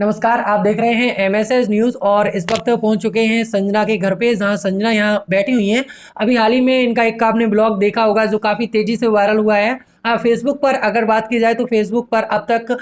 नमस्कार, आप देख रहे हैं एमएसएस न्यूज़ और इस वक्त पहुंच चुके हैं संजना के घर पे, जहां संजना यहां बैठी हुई हैं। अभी हाल ही में इनका एक आपने ब्लॉग देखा होगा जो काफ़ी तेज़ी से वायरल हुआ है। फेसबुक पर अगर बात की जाए तो फेसबुक पर अब तक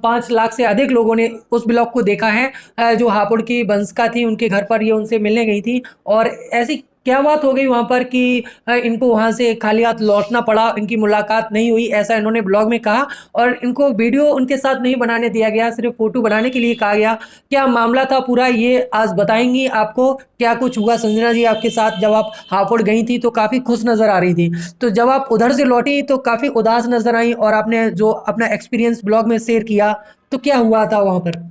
5 लाख से अधिक लोगों ने उस ब्लॉग को देखा है। जो हापुड़ की बंसिका थी उनके घर पर ये उनसे मिलने गई थी और ऐसी क्या बात हो गई वहाँ पर कि इनको वहाँ से खाली हाथ लौटना पड़ा, इनकी मुलाकात नहीं हुई, ऐसा इन्होंने ब्लॉग में कहा। और इनको वीडियो उनके साथ नहीं बनाने दिया गया, सिर्फ फोटो बनाने के लिए कहा गया। क्या मामला था पूरा, ये आज बताएंगी आपको। क्या कुछ हुआ संजना जी आपके साथ? जब आप हापुड़ गई थी तो काफ़ी खुश नज़र आ रही थी, तो जब आप उधर से लौटी तो काफ़ी उदास नज़र आई, और आपने जो अपना एक्सपीरियंस ब्लॉग में शेयर किया, तो क्या हुआ था वहाँ पर?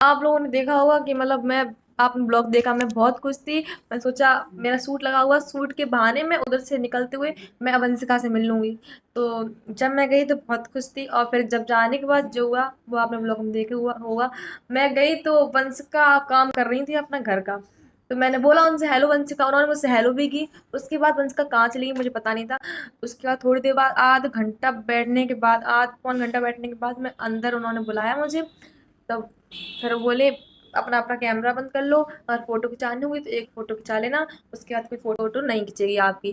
आप लोगों ने देखा होगा कि मतलब मैं आपने ब्लॉग देखा, मैं बहुत खुश थी। मैं सोचा मेरा सूट लगा हुआ, सूट के बहाने मैं उधर से निकलते हुए मैं वंशिका से मिल लूँगी। तो जब मैं गई तो बहुत खुश थी, और फिर जब जाने के बाद जो हुआ वो आपने ब्लॉग में देखे हुआ होगा। मैं गई तो वंशिका काम कर रही थी अपना घर का। तो मैंने बोला उनसे हेलो वंशिका, उन्होंने मुझसे हेलो भी की। उसके बाद वंशिका कहाँ चली गई मुझे पता नहीं था। उसके बाद थोड़ी देर बाद आध घंटा बैठने के बाद, आध पौन घंटा बैठने के बाद मैं अंदर, उन्होंने बुलाया मुझे। तब फिर वो बोले अपना अपना कैमरा बंद कर लो, और फोटो खिंचानी होगी तो एक फोटो खिंचा लेना, उसके बाद कोई फोटो वोटो नहीं खिंचेगी आपकी।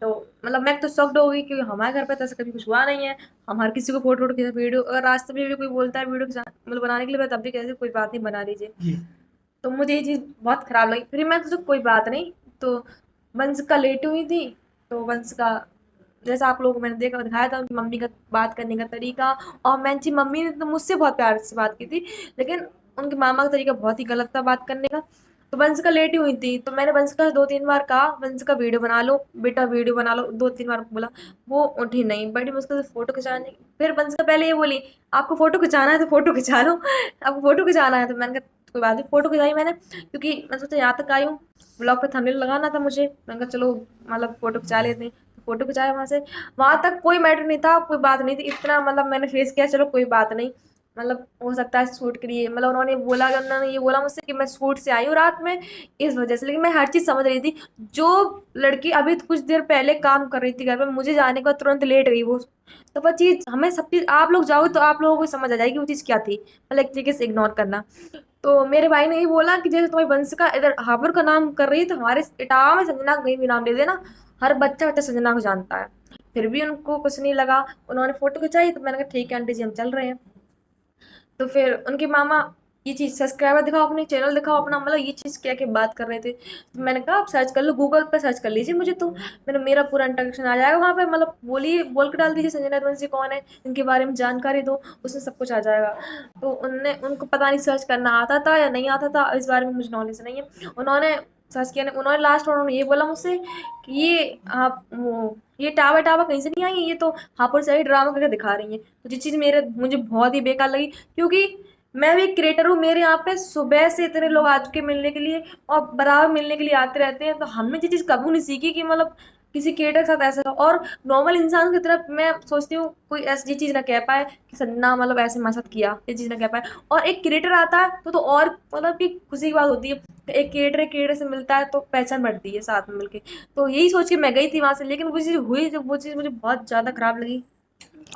तो मतलब मैं तो शॉक्ड हो गई, क्योंकि हमारे घर पे तो ऐसा कभी कुछ हुआ नहीं है। हम हर किसी को फोटो वोटो खिंचा, वीडियो अगर रास्ते में भी कोई बोलता है वीडियो खिंचा मतलब बनाने के लिए, मैं तब भी कहती हूँ कोई बात नहीं, बना लीजिए। जी। तो मुझे ये चीज़ बहुत खराब लगी, फिर मैं सोचा कोई बात नहीं। तो वंश का लेटी हुई थी। तो वंश का जैसा आप लोगों को मैंने देखा दिखाया था, उनकी मम्मी का बात करने का तरीका। और मैंची मम्मी ने तो मुझसे बहुत प्यार से बात की थी, लेकिन उनके मामा का तरीका बहुत ही गलत था बात करने का। तो वंश का लेटी हुई थी, तो मैंने वंश का 2-3 बार कहा वंश का वीडियो बना लो बेटा, वीडियो बना लो, 2-3 बार बोला। वो उठी नहीं, बड़ी मुश्किल से फोटो खिंचाने। फिर वंश का पहले ये बोली आपको फोटो खिंचाना है तो फोटो खिंचा लो, आपको फोटो खिंचाना है। तो मैंने कहा कोई बात नहीं, फोटो खिंचाई मैंने, क्योंकि मैं सोचा यहाँ तक आई हूँ, ब्लॉग पे थंबनेल लगाना था मुझे। मैंने कहा चलो मतलब फोटो खिंचा लेते हैं। तो फोटो खिंचाया वहाँ से। वहाँ तक कोई मैटर नहीं था, कोई बात नहीं थी, इतना मतलब मैंने फेस किया, चलो कोई बात नहीं। मतलब हो सकता है शूट के लिए, मतलब उन्होंने ये बोला मुझसे कि मैं शूट से आई हूँ रात में इस वजह से, लेकिन मैं हर चीज़ समझ रही थी। जो लड़की अभी कुछ देर पहले काम कर रही थी घर पे, मुझे जाने के बाद तुरंत लेट गई वो, तो वो चीज़ हमें सब चीज़ आप लोग जाओगे तो आप लोगों को समझ आ जाएगी वो चीज़ क्या थी, मतलब एक तरीके से इग्नोर करना। तो मेरे भाई ने ये बोला कि जैसे तुम्हारी वंशिका इधर हापुड़ का नाम कर रही है, तो हमारे इटावा में संजना का कहीं भी नाम ले देना, हर बच्चा बच्चा संजना को जानता है। फिर भी उनको कुछ नहीं लगा, उन्होंने फोटो खिंचाई, तो मैंने कहा ठीक है आंटी जी हम चल रहे हैं। तो फिर उनके मामा ये चीज़ सब्सक्राइबर दिखाओ, अपने चैनल दिखाओ अपना, मतलब ये चीज़ क्या क्या बात कर रहे थे। तो मैंने कहा आप सर्च कर लो, गूगल पे सर्च कर लीजिए मुझे, तो मैंने मेरा पूरा इंट्रोडक्शन आ जाएगा वहाँ पे, मतलब बोलिए बोल के डाल दीजिए संजना रघुवंशी कौन है, इनके बारे में जानकारी दो, उसमें सब कुछ आ जाएगा। तो उनने उनको पता नहीं सर्च करना आता था या नहीं आता था, इस बारे में मुझे नॉलेज नहीं है। उन्होंने सर्च किया, उन्होंने लास्ट में उन्होंने ये बोला मुझसे कि ये आप वो ये टावा टावा कहीं से नहीं आई है, ये तो हापुड़ से ही ड्रामा करके दिखा रही है। तो ये चीज़ मेरे मुझे बहुत ही बेकार लगी, क्योंकि मैं भी एक क्रिएटर हूँ, मेरे यहाँ पे सुबह से इतने लोग आ चुके हैं मिलने के लिए, और बराबर मिलने के लिए आते रहते हैं। तो हमने ये चीज़ कभी नहीं सीखी कि मतलब किसी क्रिएटर के साथ ऐसा हो, और नॉर्मल इंसान की तरफ मैं सोचती हूँ कोई ऐसी ये चीज़ ना कह पाए कि सन्ना मतलब ऐसे मेरे साथ किया, ये चीज़ ना कह पाए। और एक क्रिएटर आता है तो और मतलब कि खुशी की बात होती है, एक क्रिएटर से मिलता है तो पहचान बढ़ती है साथ में मिलके। तो यही सोच के मैं गई थी वहाँ से, लेकिन वो चीज़ हुई, जब वो चीज़ मुझे बहुत ज़्यादा खराब लगी।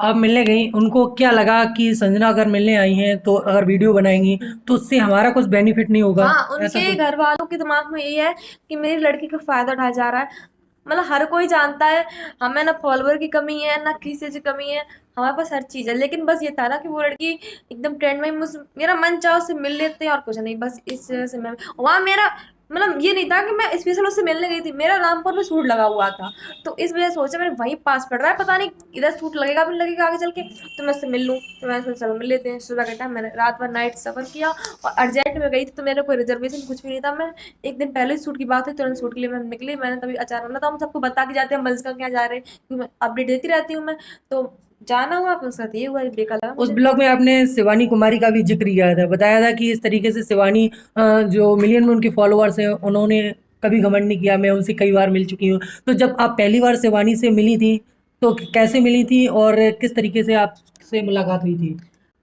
आप मिलने गई, उनको क्या लगा कि संजना अगर मिलने आई हैं तो अगर वीडियो बनाएंगी तो उससे हमारा कुछ बेनिफिट नहीं होगा, हाँ, ऐसा उनके कुछ? घर वालों के दिमाग में ये है कि मेरी लड़की का फायदा उठाया जा रहा है। मतलब हर कोई जानता है हमें ना फॉलोवर की कमी है ना किसी चीज़ की कमी है, हमारे पास हर चीज़ है, लेकिन बस ये था ना कि वो लड़की एकदम ट्रेंड में, मेरा मन चाहा उससे मिल लेते हैं और कुछ नहीं, बस इस वजह से मैं वहाँ मेरा मतलब ये नहीं था कि मैं स्पेशल उससे मिलने गई थी, मेरा रामपुर में शूट लगा हुआ था। तो इस वजह से सोचा मैंने वहीं पास पड़ रहा है, पता नहीं इधर शूट लगेगा भी नहीं लगेगा आगे चल के, तो मैं उससे मिल लूँ। तो मैंने सोचा चलो मिल लेते हैं, सुबह का टाइम, मैंने रात भर नाइट सफ़र किया, और अर्जेंट में गई थी, तो मेरा कोई रिजर्वेशन कुछ भी नहीं था। मैं एक दिन पहले ही शूट की बात हुई, तुरंत शूट के लिए मैं निकली। मैंने तभी अचानक, मतलब हम सबको बता के जाते हैं वंशिका के यहाँ जा रहे हैं, क्योंकि मैं अपडेट देती रहती हूँ मैं। तो जाना हुआ फिर उसके साथ ये हुआ, बेकार लगा उस मुझे। ब्लॉग में आपने शिवानी कुमारी का भी जिक्र किया था, बताया था कि इस तरीके से शिवानी जो मिलियन में उनके फॉलोअर्स हैं, उन्होंने कभी घमंड नहीं किया, मैं उनसे कई बार मिल चुकी हूँ। तो जब आप पहली बार शिवानी से मिली थी तो कैसे मिली थी और किस तरीके से आपसे मुलाकात हुई थी?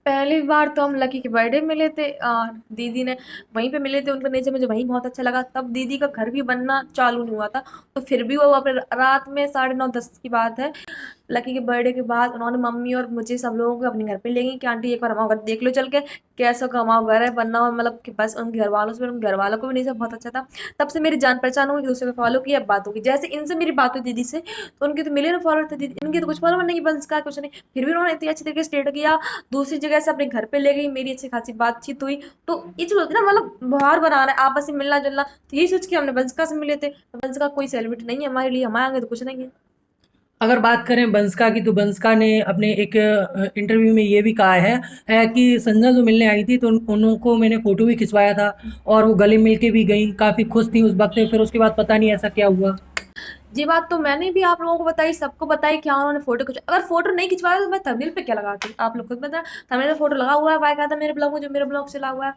पहली बार तो हम लकी के बर्थडे मिले थे, दीदी ने वहीं पे मिले थे, उनका नेचर मुझे वहीं बहुत अच्छा लगा। तब दीदी का घर भी बनना चालू नहीं हुआ था, तो फिर भी वो अपने रात में 9:30-10 की बात है, लकी के बर्थडे के बाद उन्होंने मम्मी और मुझे सब लोगों को अपने घर पे ले गई कि आंटी एक बार हमारा घर देख लो चल के, कैसा हमारा घर है बनना हुआ, मतलब कि बस उनके घर वालों से, उनके घर वालों को भी नहीं सब बहुत अच्छा था। तब से मेरी जान पहचान हुई, एक दूसरे को फॉलो किया, बात होगी। जैसे इनसे मेरी बात हुई दीदी से, तो उनके तो मिलियन फॉलोअर थे, दीदी इनके तो कुछ फॉलोअर नहीं, बस का कुछ नहीं, फिर भी उन्होंने इतनी अच्छी तरीके से स्टेट किया। दूसरी जगह से अपने घर पे ले गई, मेरी अच्छी खासी बातचीत हुई। तो ये चीज़ होती है ना, मतलब व्यवहार बना रहा है आपस में मिलना जुलना, तो यही सोच के हमने बंसका से मिले थे। बंसका कोई सेलिब्रिटी नहीं है हमारे लिए, हमारे आगे तो कुछ नहीं है। अगर बात करें बंसका की, तो बंसका ने अपने एक इंटरव्यू में ये भी कहा है कि संजना जो मिलने आई थी तो उनको मैंने फ़ोटो भी खिंचवाया था और वो गले मिल के भी गई, काफ़ी खुश थी उस वक्त। फिर उसके बाद पता नहीं ऐसा क्या हुआ। ये बात तो मैंने भी आप लोगों को बताई, सबको बताई क्या उन्होंने फोटो खिंचा। अगर फोटो नहीं खिंचवाया तो मैं थंबनेल पे क्या लगाती, आप लोग खुद बताएं। थंबनेल पे फोटो लगा हुआ है बाय था मेरे ब्लॉग में, जो मेरे ब्लॉग चला हुआ है,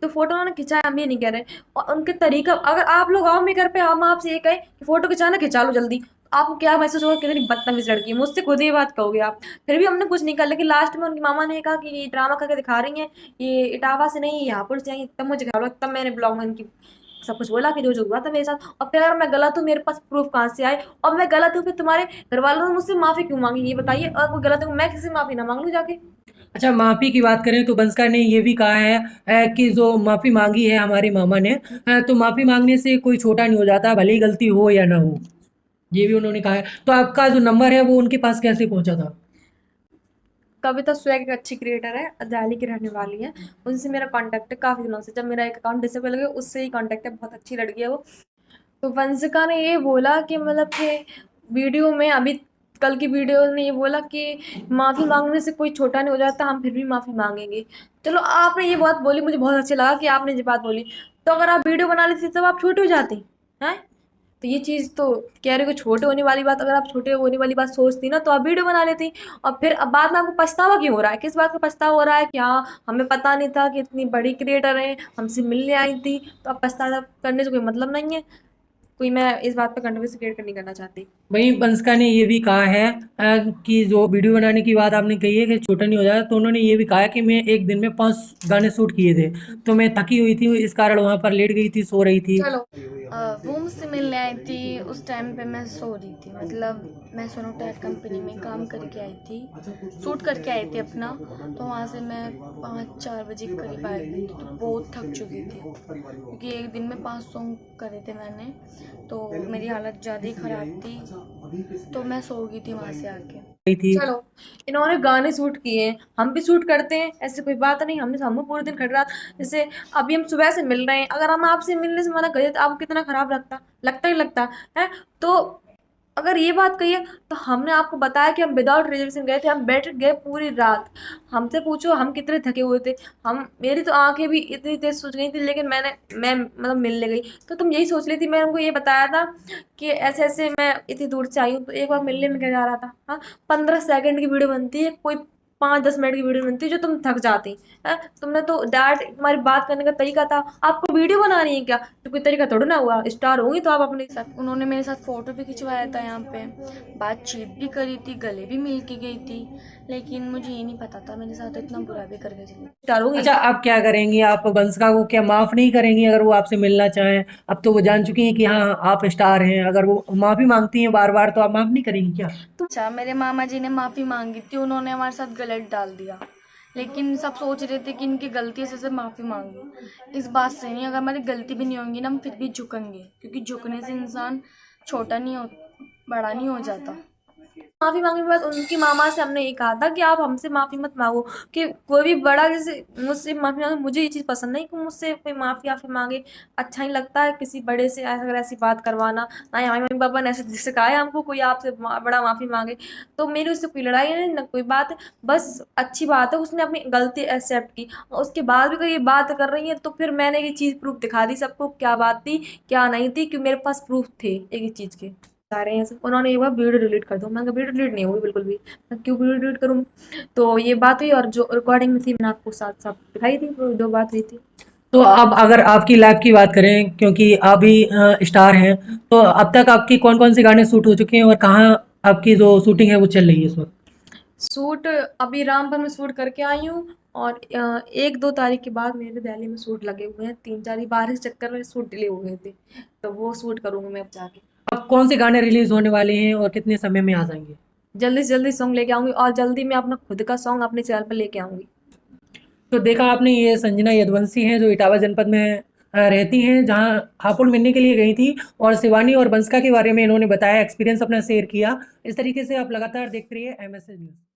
तो फोटो उन्होंने खिंचाया, हम ये नहीं कह रहे। और उनके तरीका, अगर आप लोग आओ मेरे घर पे, हम आपसे ये कहें कि फोटो खिंचाना, खिंचा लो जल्दी, आपको क्या महसूस होगा, कितनी बदतमीज लड़की है, मुझसे खुद ये बात कहोगे आप। फिर भी हमने कुछ नहीं कहा, लेकिन लास्ट में उनकी मामा ने कहा कि ये ड्रामा करके दिखा रही हैं, ये इटावा से नहीं, यहाँ पर से आई, तब मुझे ख्याल हुआ, तब मैंने ब्लॉग में उनकी सब कुछ बोला कि जो जो हुआ था मेरे साथ। और फिर अगर मैं गलत हूँ, मेरे पास प्रूफ कहाँ से आए, और मैं गलत हूँ, फिर तुम्हारे घर वालों ने मुझसे माफी क्यों मांगी, ये बताइए। और कोई गलत है, मैं किसी से माफी ना मांग लूँ जाके। अच्छा, माफ़ी की बात करें तो बंसका ने ये भी कहा है कि जो माफ़ी मांगी है हमारे मामा ने, तो माफ़ी मांगने से कोई छोटा नहीं हो जाता, भले ही गलती हो या ना हो। ये भी उन्होंने कहा है। तो आपका जो नंबर है वो उनके पास कैसे पहुंचा था? कविता स्वैग एक अच्छी क्रिएटर है, दिल्ली की रहने वाली है, उनसे मेरा कांटेक्ट है काफ़ी दिनों से, जब मेरा एक अकाउंट डिसेबल गया उससे ही कांटेक्ट है, बहुत अच्छी लड़की है वो। तो वंशिका ने ये बोला कि मतलब कि वीडियो में, अभी कल की वीडियो ने ये बोला कि माफ़ी मांगने से कोई छोटा नहीं हो जाता, हम फिर भी माफ़ी मांगेंगे। चलो, आपने ये बात बोली, मुझे बहुत अच्छा लगा कि आपने ये बात बोली। तो अगर आप वीडियो बना लेती तब आप छोटे हो जाती हैं। तो ये चीज़ तो कह रहे हो कि छोटे होने वाली बात, अगर आप छोटे होने वाली बात सोचती ना, तो आप वीडियो बना लेती। और फिर अब बाद में आपको पछतावा क्यों हो रहा है, किस बात का पछतावा हो रहा है कि हाँ हमें पता नहीं था कि इतनी बड़ी क्रिएटर है, हमसे मिलने आई थी। तो अब पछतावा करने से कोई मतलब नहीं है, कोई, मैं इस बात पे कंट्रोवर्सी क्रिएट नहीं करना चाहती। वहीं बंसका ने ये भी कहा है कि जो वीडियो बनाने की बात आपने कही है कि छोटा नहीं हो जाता, तो उन्होंने ये भी कहा है कि मैं एक दिन में 5 गाने शूट किए थे, तो मैं थकी हुई थी, इस कारण वहाँ पर लेट गई थी, सो रही थी। चलो, वो मुझसे मिलने आई थी, उस टाइम पे मैं सो रही थी, मतलब मैं सोनोटेक कंपनी में काम करके आई थी, शूट करके आई थी अपना। तो वहाँ से मैं 5-4 बजे के करीब आई थी, तो बहुत थक चुकी थी, क्योंकि एक दिन में 5 सॉन्ग करे थे मैंने, तो मेरी हालत ज़्यादा ही ख़राब थी, तो मैं सो गई थी वहाँ से आके। रही थी। चलो, इन्होंने गाने शूट किए हैं, हम भी शूट करते हैं, ऐसी कोई बात नहीं। हम पूरे दिन खट रहा, जैसे अभी हम सुबह से मिल रहे हैं, अगर हम आपसे मिलने से मना करिए तो आपको कितना खराब लगता, लगता ही लगता है। तो अगर ये बात कही है, तो हमने आपको बताया कि हम विदाउट रिजर्वेशन गए थे, हम बैठ गए पूरी रात। हमसे पूछो हम कितने थके हुए थे, हम, मेरी तो आंखें भी इतनी तेज सूज गई थी, लेकिन मैं मतलब मिलने गई, तो तुम यही सोच रही थी। मैंने उनको ये बताया था कि ऐसे ऐसे मैं इतनी दूर से आई हूँ, तो एक बार मिलने में क्या जा रहा था। हाँ, 15 सेकंड की वीडियो बनती है, कोई 5-10 मिनट की वीडियो बनती है, जो तुम थक जाती है। तुमने तो डैड, तुम्हारी बात करने का तरीका था, आपको वीडियो बनानी है क्या, तो कोई तरीका थोड़ा ना हुआ, स्टार होंगी तो आप अपने। साथ उन्होंने मेरे साथ फ़ोटो भी खिंचवाया था यहाँ पे, बातचीत भी करी थी, गले भी मिल के गई थी, लेकिन मुझे ये नहीं पता था मेरे साथ इतना बुरा भी करके चली। स्टार होंगी। अच्छा, आप क्या करेंगी? आप बंसका को क्या माफ़ नहीं करेंगी अगर वो आपसे मिलना चाहें? अब तो वो जान चुकी हैं कि हाँ आप स्टार हैं, अगर वो माफ़ी मांगती हैं बार बार, तो आप माफ़ नहीं करेंगी क्या? अच्छा, मेरे मामा जी ने माफ़ी मांगी थी, उन्होंने हमारे साथ गलत डाल दिया, लेकिन सब सोच रहे थे कि इनकी गलती से माफ़ी मांगी। इस बात से नहीं, अगर हमारी गलती भी नहीं होगी ना, हम फिर भी झुकेंगे, क्योंकि झुकने से इंसान छोटा नहीं हो, बड़ा नहीं हो जाता। माफ़ी मांगने के बाद उनकी मामा से हमने ये कहा था कि आप हमसे माफ़ी मत मांगो, कि कोई भी बड़ा जैसे मुझसे माफ़ी मांगे, मुझे ये चीज़ पसंद नहीं कि मुझसे कोई माफ़ी वाफ़ी मांगे। अच्छा नहीं लगता है किसी बड़े से अगर ऐसी बात करवाना, ना ही हमारे मम्मी पापा ने ऐसे सिखाया हमको कोई आपसे बड़ा माफ़ी मांगे। तो मेरी उससे कोई लड़ाई नहीं, ना कोई बात है, बस अच्छी बात है उसने अपनी गलती एक्सेप्ट की। और उसके बाद भी अगर ये बात कर रही है, तो फिर मैंने ये चीज़ प्रूफ दिखा दी सबको, क्या बात थी क्या नहीं थी, क्योंकि मेरे पास प्रूफ थे एक ही चीज़ के। आ रहे हैं सब, उन्होंने एक बार वीडियो डिलीट कर दो, मैंने कहा वीडियो डिलीट नहीं होगी बिल्कुल भी, मैं क्यों वीडियो डिलीट करूँ। तो ये बात हुई, और जो रिकॉर्डिंग में थी मैंने आपको साथ साथ दिखाई थी, वो 2 बात हुई थी। तो अब अगर आपकी लाइफ की बात करें, क्योंकि आप भी स्टार हैं, तो अब तक आपकी कौन कौन से गाने शूट हो चुके हैं और कहाँ आपकी जो शूटिंग है वो चल रही है इस वक्त? शूट अभी रामपुर में शूट करके आई हूँ, और 1-2 तारीख के बाद मेरे दिल्ली में शूट लगे हुए हैं, 3-4 बारिश के चक्कर में शूट डिले हो गए थे, तो वो शूट करूँगी मैं अब जाके। अब कौन से गाने रिलीज होने वाले हैं और कितने समय में आ जाएंगे? जल्दी से जल्दी सॉन्ग लेके आऊँगी और जल्दी मैं अपना खुद का सॉन्ग अपने चैनल पर लेके आऊँगी। तो देखा आपने, ये संजना यदुवंशी हैं जो इटावा जनपद में रहती हैं, जहां हापुड़ मिलने के लिए गई थी और शिवानी और बंसका के बारे में इन्होंने बताया, एक्सपीरियंस अपना शेयर किया। इस तरीके से आप लगातार देखते रहिए MSS न्यूज़।